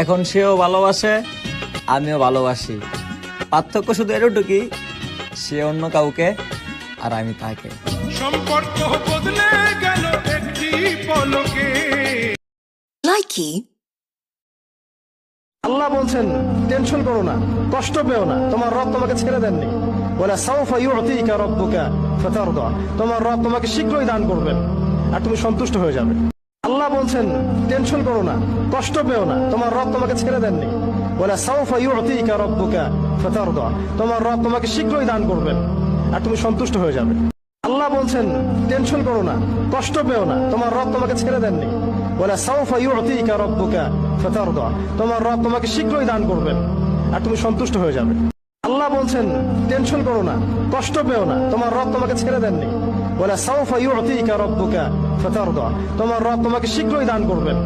এখন সেও ভালোবাসে, আমিও ভালোবাসি। পার্থক্য শুধু এতটুকুই, সে অন্য কাউকে আর আমি তাকে। সম্পর্ক বদলে গেল একটি পলকে। লাইকি আল্লাহ বলছেন টেনশন করো না, কষ্ট পেও না, তোমার রব তোমাকে ছেড়ে দেননি। ওয়ালা সাউফা ইউতিকা রাব্বুকা ফাতারদা, তোমার রব তোমাকে শীঘ্রই দান করবেন আর তুমি সন্তুষ্ট হয়ে যাবে। আল্লাহ বলছেন টেনশন করো না, কষ্ট পেও না, তোমার রব তোমাকে ছেড়ে দেননি। ওয়ালা সাউফা ইউতিকা রাব্বুকা ফাতারদা, তোমার রব তোমাকে শীঘ্রই দান করবেন আর তুমি সন্তুষ্ট হয়ে যাবে। আল্লাহ বলছেন টেনশন করো না, কষ্ট পেও না, তোমার রব তোমাকে ছেড়ে দেননি। ওয়ালা সাউফা ইউতিকা রাব্বুকা ফাতারদা, তোমার রব তোমাকে শীঘ্রই দান করবেন আর তুমি সন্তুষ্ট হয়ে যাবে। আল্লাহ বলছেন টেনশন করো না, কষ্ট পেও না, তোমার রব তোমাকে ছেড়ে দেননি। ওয়ালা সাউফা ইউতিকা রাব্বুকা ফাতারদা, তোমার রব তোমাকে শীঘ্রই দান করবেন